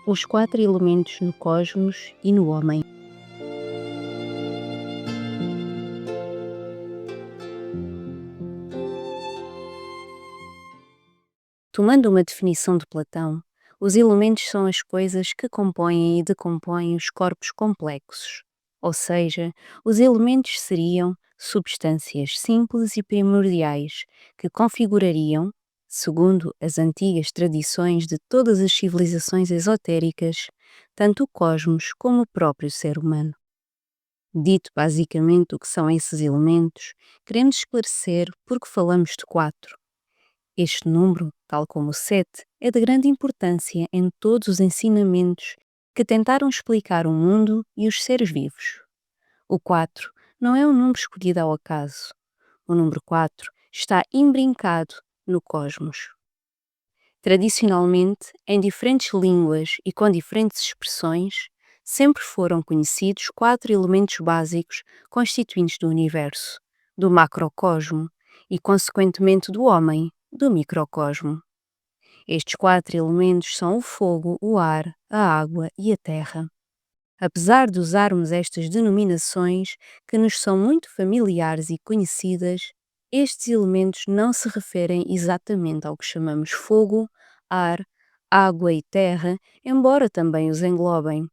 Os quatro elementos no cosmos e no homem. Tomando uma definição de Platão, os elementos são as coisas que compõem e decompõem os corpos complexos. Ou seja, os elementos seriam substâncias simples e primordiais que configurariam, segundo as antigas tradições de todas as civilizações esotéricas, tanto o cosmos como o próprio ser humano. Dito basicamente o que são esses elementos, queremos esclarecer porque falamos de quatro. Este número, tal como o 7, é de grande importância em todos os ensinamentos que tentaram explicar o mundo e os seres vivos. O 4 não é um número escolhido ao acaso. O número 4 está imbrincado no cosmos. Tradicionalmente, em diferentes línguas e com diferentes expressões, sempre foram conhecidos quatro elementos básicos constituintes do universo, do macrocosmo e, consequentemente, do homem, do microcosmo. Estes quatro elementos são o fogo, o ar, a água e a terra. Apesar de usarmos estas denominações, que nos são muito familiares e conhecidas, estes elementos não se referem exatamente ao que chamamos fogo, ar, água e terra, embora também os englobem.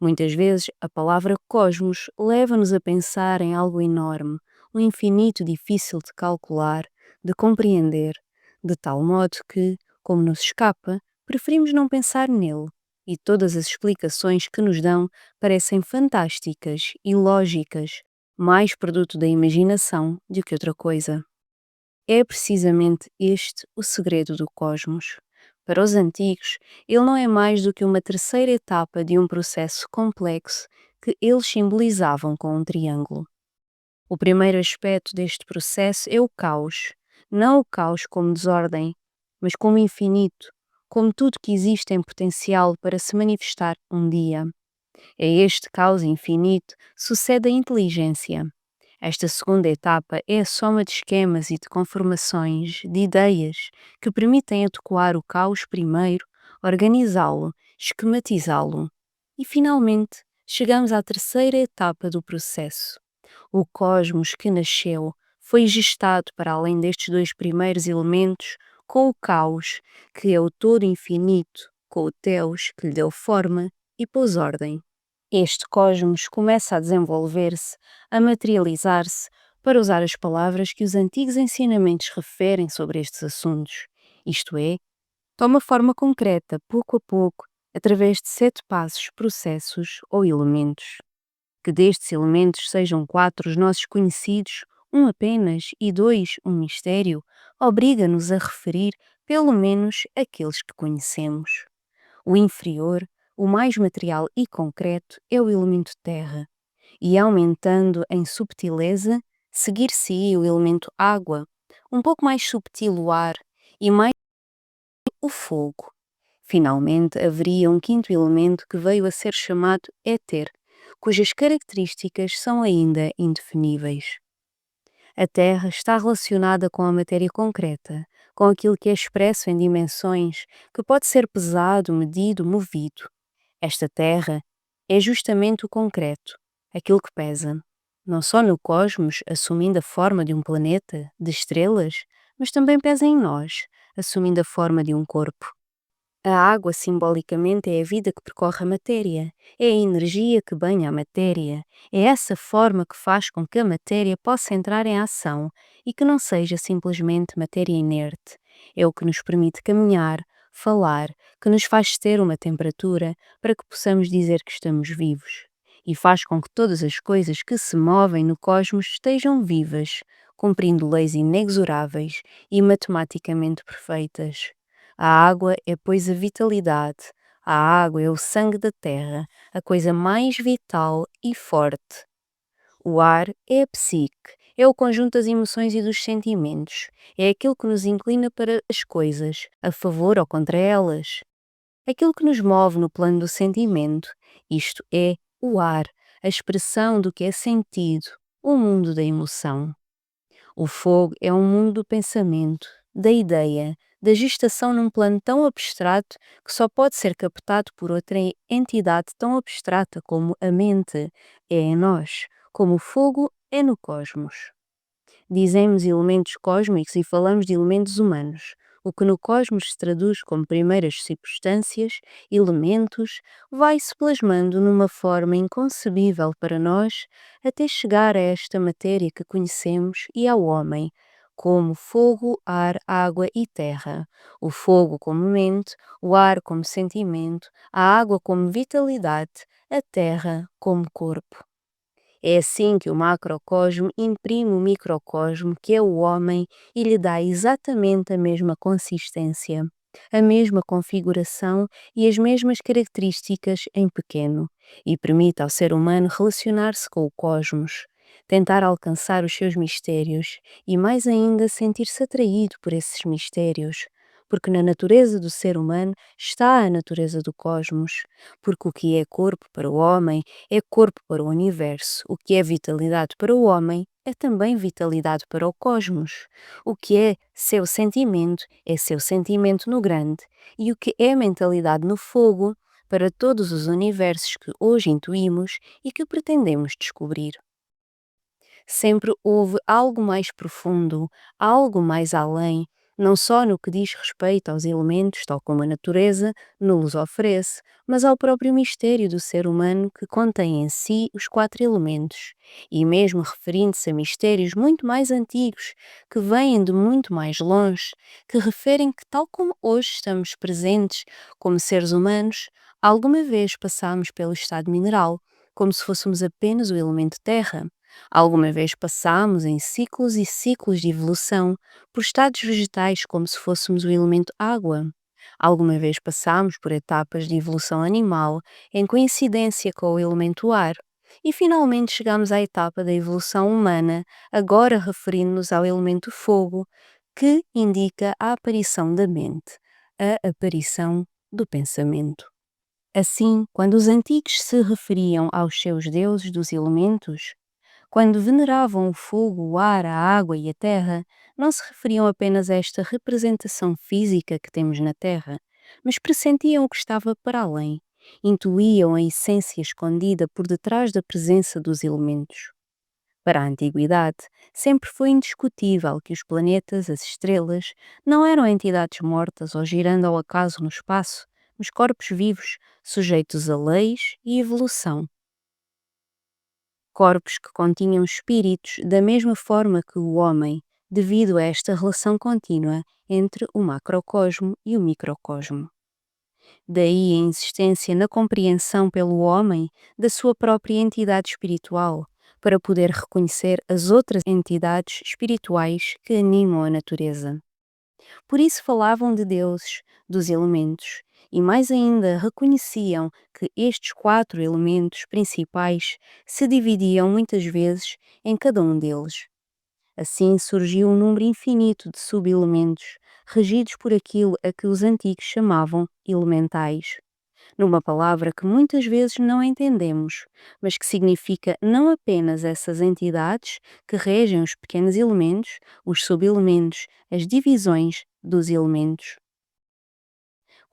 Muitas vezes, a palavra cosmos leva-nos a pensar em algo enorme, um infinito difícil de calcular, de compreender, de tal modo que, como nos escapa, preferimos não pensar nele, e todas as explicações que nos dão parecem fantásticas e lógicas, mais produto da imaginação do que outra coisa. É precisamente este o segredo do cosmos. Para os antigos, ele não é mais do que uma terceira etapa de um processo complexo que eles simbolizavam com um triângulo. O primeiro aspecto deste processo é o caos. Não o caos como desordem, mas como infinito, como tudo que existe em potencial para se manifestar um dia. A este caos infinito sucede a inteligência. Esta segunda etapa é a soma de esquemas e de conformações, de ideias, que permitem adequar o caos primeiro, organizá-lo, esquematizá-lo. E, finalmente, chegamos à terceira etapa do processo. O cosmos que nasceu foi gestado para além destes dois primeiros elementos com o caos, que é o todo infinito, com o Teos, que lhe deu forma e pôs ordem. Este cosmos começa a desenvolver-se, a materializar-se, para usar as palavras que os antigos ensinamentos referem sobre estes assuntos. Isto é, toma forma concreta, pouco a pouco, através de 7 passos, processos ou elementos. Que destes elementos sejam 4 os nossos conhecidos, um apenas e 2 um mistério, obriga-nos a referir pelo menos aqueles que conhecemos. O inferior, o mais material e concreto, é o elemento terra, e aumentando em subtileza, seguir-se-ia o elemento água, um pouco mais subtil o ar e mais o fogo. Finalmente, haveria um quinto elemento que veio a ser chamado éter, cujas características são ainda indefiníveis. A Terra está relacionada com a matéria concreta, com aquilo que é expresso em dimensões, que pode ser pesado, medido, movido. Esta Terra é justamente o concreto, aquilo que pesa, não só no cosmos, assumindo a forma de um planeta, de estrelas, mas também pesa em nós, assumindo a forma de um corpo. A água, simbolicamente, é a vida que percorre a matéria, é a energia que banha a matéria, é essa forma que faz com que a matéria possa entrar em ação e que não seja simplesmente matéria inerte. É o que nos permite caminhar, falar, que nos faz ter uma temperatura para que possamos dizer que estamos vivos. E faz com que todas as coisas que se movem no cosmos estejam vivas, cumprindo leis inexoráveis e matematicamente perfeitas. A água é, pois, a vitalidade. A água é o sangue da terra, a coisa mais vital e forte. O ar é a psique, é o conjunto das emoções e dos sentimentos. É aquilo que nos inclina para as coisas, a favor ou contra elas. Aquilo que nos move no plano do sentimento. Isto é o ar, a expressão do que é sentido, o mundo da emoção. O fogo é um mundo do pensamento, da ideia, da gestação num plano tão abstrato que só pode ser captado por outra entidade tão abstrata como a mente é em nós, como o fogo é no cosmos. Dizemos elementos cósmicos e falamos de elementos humanos. O que no cosmos se traduz como primeiras substâncias, elementos, vai-se plasmando numa forma inconcebível para nós até chegar a esta matéria que conhecemos e ao homem, como fogo, ar, água e terra. O fogo como mente, o ar como sentimento, a água como vitalidade, a terra como corpo. É assim que o macrocosmo imprime o microcosmo, que é o homem, e lhe dá exatamente a mesma consistência, a mesma configuração e as mesmas características em pequeno, e permite ao ser humano relacionar-se com o cosmos, tentar alcançar os seus mistérios e, mais ainda, sentir-se atraído por esses mistérios. Porque na natureza do ser humano está a natureza do cosmos, porque o que é corpo para o homem é corpo para o universo. O que é vitalidade para o homem é também vitalidade para o cosmos. O que é seu sentimento no grande. E o que é mentalidade no fogo para todos os universos que hoje intuímos e que pretendemos descobrir. Sempre houve algo mais profundo, algo mais além, não só no que diz respeito aos elementos, tal como a natureza nos oferece, mas ao próprio mistério do ser humano que contém em si os quatro elementos, e mesmo referindo-se a mistérios muito mais antigos, que vêm de muito mais longe, que referem que, tal como hoje estamos presentes como seres humanos, alguma vez passámos pelo estado mineral, como se fôssemos apenas o elemento terra. Alguma vez passámos em ciclos e ciclos de evolução por estados vegetais como se fôssemos o elemento água. Alguma vez passámos por etapas de evolução animal em coincidência com o elemento ar. E finalmente chegamos à etapa da evolução humana, agora referindo-nos ao elemento fogo, que indica a aparição da mente, a aparição do pensamento. Assim, quando os antigos se referiam aos seus deuses dos elementos, quando veneravam o fogo, o ar, a água e a terra, não se referiam apenas a esta representação física que temos na Terra, mas pressentiam o que estava para além, intuíam a essência escondida por detrás da presença dos elementos. Para a antiguidade, sempre foi indiscutível que os planetas, as estrelas, não eram entidades mortas ou girando ao acaso no espaço, mas corpos vivos, sujeitos a leis e evolução. Corpos que continham espíritos da mesma forma que o homem, devido a esta relação contínua entre o macrocosmo e o microcosmo. Daí a insistência na compreensão pelo homem da sua própria entidade espiritual, para poder reconhecer as outras entidades espirituais que animam a natureza. Por isso falavam de deuses, dos elementos, e mais ainda reconheciam que estes quatro elementos principais se dividiam muitas vezes em cada um deles. Assim surgiu um número infinito de subelementos, regidos por aquilo a que os antigos chamavam elementais, numa palavra que muitas vezes não entendemos, mas que significa não apenas essas entidades que regem os pequenos elementos, os subelementos, as divisões dos elementos.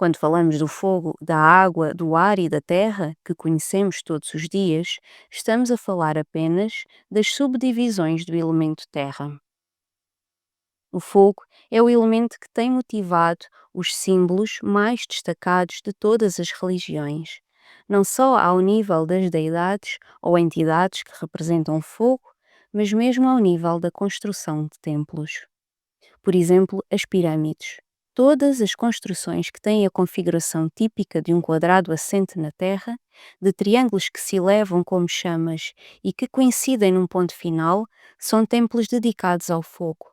Quando falamos do fogo, da água, do ar e da terra, que conhecemos todos os dias, estamos a falar apenas das subdivisões do elemento terra. O fogo é o elemento que tem motivado os símbolos mais destacados de todas as religiões, não só ao nível das deidades ou entidades que representam fogo, mas mesmo ao nível da construção de templos. Por exemplo, as pirâmides. Todas as construções que têm a configuração típica de um quadrado assente na Terra, de triângulos que se elevam como chamas e que coincidem num ponto final, são templos dedicados ao fogo.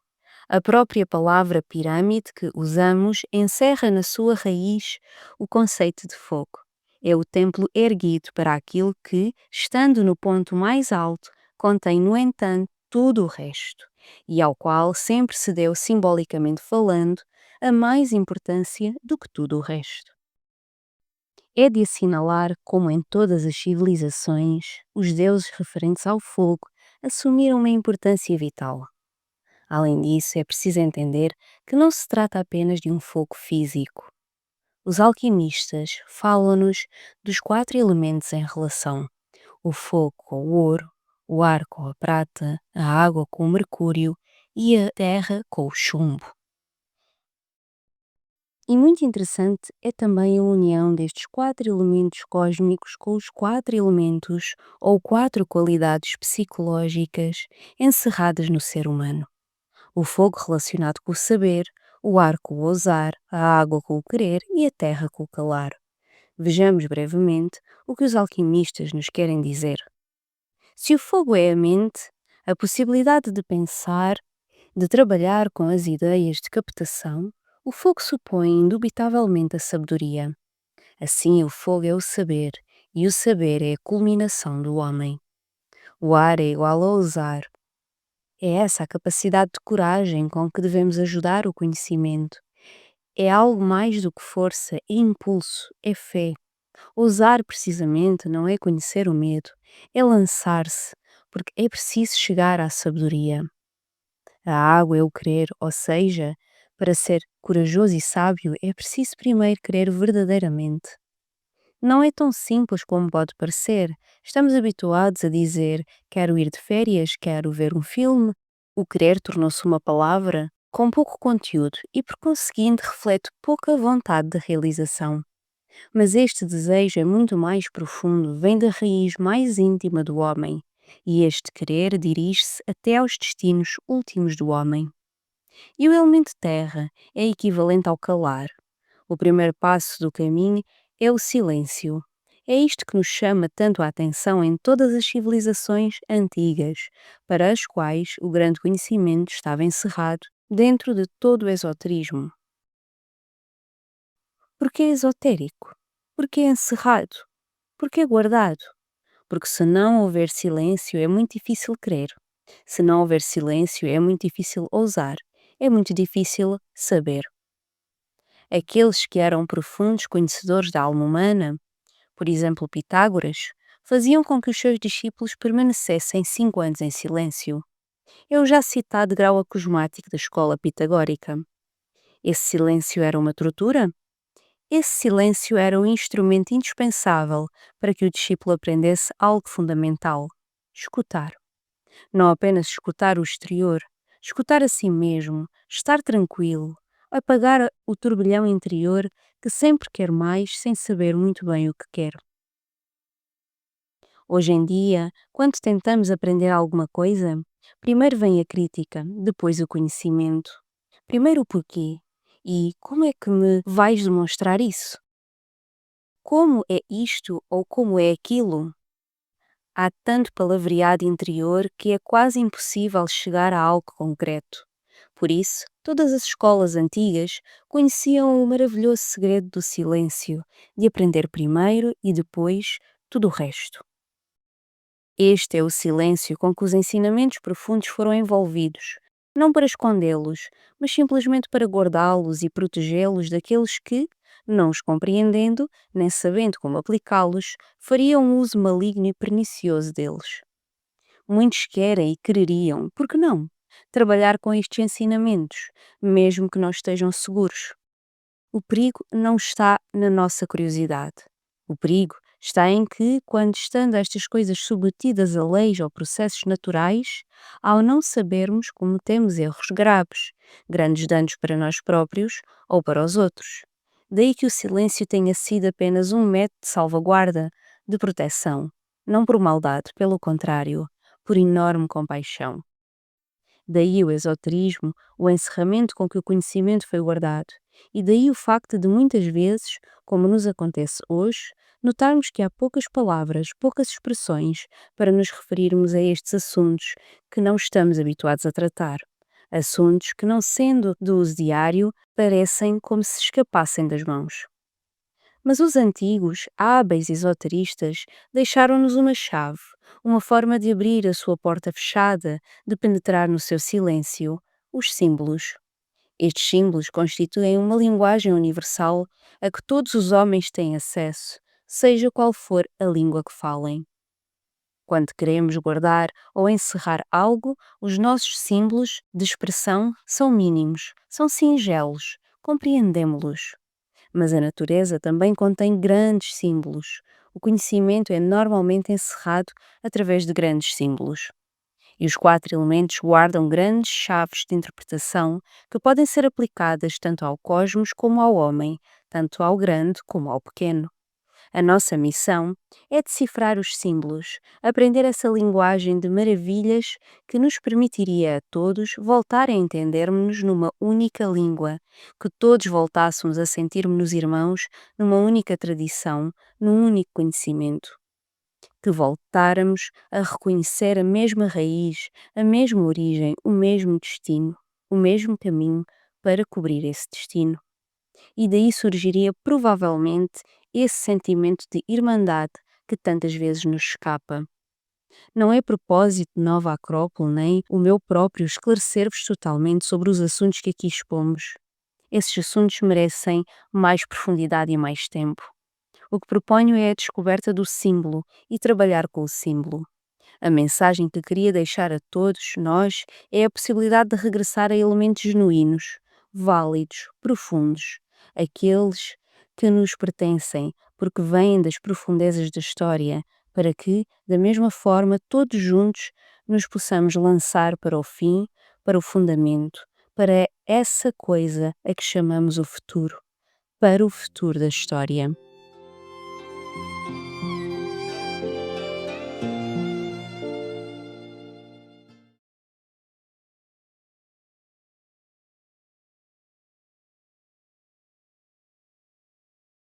A própria palavra pirâmide que usamos encerra na sua raiz o conceito de fogo. É o templo erguido para aquilo que, estando no ponto mais alto, contém, no entanto, tudo o resto, e ao qual sempre se deu, simbolicamente falando, a mais importância do que tudo o resto. É de assinalar como em todas as civilizações, os deuses referentes ao fogo assumiram uma importância vital. Além disso, é preciso entender que não se trata apenas de um fogo físico. Os alquimistas falam-nos dos quatro elementos em relação: o fogo com o ouro, o ar com a prata, a água com o mercúrio e a terra com o chumbo. E muito interessante é também a união destes quatro elementos cósmicos com os quatro elementos ou quatro qualidades psicológicas encerradas no ser humano. O fogo relacionado com o saber, o ar com o ousar, a água com o querer e a terra com o calar. Vejamos brevemente o que os alquimistas nos querem dizer. Se o fogo é a mente, a possibilidade de pensar, de trabalhar com as ideias de captação, o fogo supõe indubitavelmente a sabedoria. Assim, o fogo é o saber, e o saber é a culminação do homem. O ar é igual ao ousar. É essa a capacidade de coragem com que devemos ajudar o conhecimento. É algo mais do que força, é impulso, é fé. Ousar, precisamente, não é conhecer o medo, é lançar-se, porque é preciso chegar à sabedoria. A água é o querer, ou seja, para ser corajoso e sábio é preciso primeiro querer verdadeiramente. Não é tão simples como pode parecer. Estamos habituados a dizer quero ir de férias, quero ver um filme. O querer tornou-se uma palavra com pouco conteúdo e, por conseguinte, reflete pouca vontade de realização. Mas este desejo é muito mais profundo, vem da raiz mais íntima do homem, e este querer dirige-se até aos destinos últimos do homem. E o elemento terra é equivalente ao calar. O primeiro passo do caminho é o silêncio. É isto que nos chama tanto a atenção em todas as civilizações antigas, para as quais o grande conhecimento estava encerrado dentro de todo o esoterismo. Porque é esotérico? Porque é encerrado? Porque é guardado? Porque se não houver silêncio é muito difícil crer. Se não houver silêncio é muito difícil ousar. É muito difícil saber. Aqueles que eram profundos conhecedores da alma humana, por exemplo Pitágoras, faziam com que os seus discípulos permanecessem 5 anos em silêncio. É o já citado grau acosmático da escola pitagórica. Esse silêncio era uma tortura? Esse silêncio era o instrumento indispensável para que o discípulo aprendesse algo fundamental: escutar. Não apenas escutar o exterior, escutar a si mesmo, estar tranquilo, apagar o turbilhão interior que sempre quer mais sem saber muito bem o que quer. Hoje em dia, quando tentamos aprender alguma coisa, primeiro vem a crítica, depois o conhecimento. Primeiro o porquê e como é que me vais demonstrar isso? Como é isto ou como é aquilo? Há tanto palavreado interior que é quase impossível chegar a algo concreto. Por isso, todas as escolas antigas conheciam o maravilhoso segredo do silêncio, de aprender primeiro e depois tudo o resto. Este é o silêncio com que os ensinamentos profundos foram envolvidos, não para escondê-los, mas simplesmente para guardá-los e protegê-los daqueles que, não os compreendendo, nem sabendo como aplicá-los, fariam um uso maligno e pernicioso deles. Muitos querem e quereriam, por que não, trabalhar com estes ensinamentos, mesmo que não estejam seguros. O perigo não está na nossa curiosidade. O perigo está em que, quando estando estas coisas submetidas a leis ou processos naturais, ao não sabermos, cometemos erros graves, grandes danos para nós próprios ou para os outros. Daí que o silêncio tenha sido apenas um método de salvaguarda, de proteção, não por maldade, pelo contrário, por enorme compaixão. Daí o esoterismo, o encerramento com que o conhecimento foi guardado, e daí o facto de muitas vezes, como nos acontece hoje, notarmos que há poucas palavras, poucas expressões para nos referirmos a estes assuntos que não estamos habituados a tratar. Assuntos que, não sendo do uso diário, parecem como se escapassem das mãos. Mas os antigos, hábeis esoteristas, deixaram-nos uma chave, uma forma de abrir a sua porta fechada, de penetrar no seu silêncio: os símbolos. Estes símbolos constituem uma linguagem universal a que todos os homens têm acesso, seja qual for a língua que falem. Quando queremos guardar ou encerrar algo, os nossos símbolos de expressão são mínimos, são singelos, compreendemos-los. Mas a natureza também contém grandes símbolos. O conhecimento é normalmente encerrado através de grandes símbolos. E os quatro elementos guardam grandes chaves de interpretação que podem ser aplicadas tanto ao cosmos como ao homem, tanto ao grande como ao pequeno. A nossa missão é decifrar os símbolos, aprender essa linguagem de maravilhas que nos permitiria a todos voltar a entendermos-nos numa única língua, que todos voltássemos a sentirmos-nos irmãos numa única tradição, num único conhecimento, que voltáramos a reconhecer a mesma raiz, a mesma origem, o mesmo destino, o mesmo caminho para cobrir esse destino. E daí surgiria provavelmente esse sentimento de irmandade que tantas vezes nos escapa. Não é propósito de Nova Acrópole nem o meu próprio esclarecer-vos totalmente sobre os assuntos que aqui expomos. Esses assuntos merecem mais profundidade e mais tempo. O que proponho é a descoberta do símbolo e trabalhar com o símbolo. A mensagem que queria deixar a todos nós é a possibilidade de regressar a elementos genuínos, válidos, profundos, aqueles que nos pertencem, porque vêm das profundezas da história, para que, da mesma forma, todos juntos nos possamos lançar para o fim, para o fundamento, para essa coisa a que chamamos o futuro, para o futuro da história.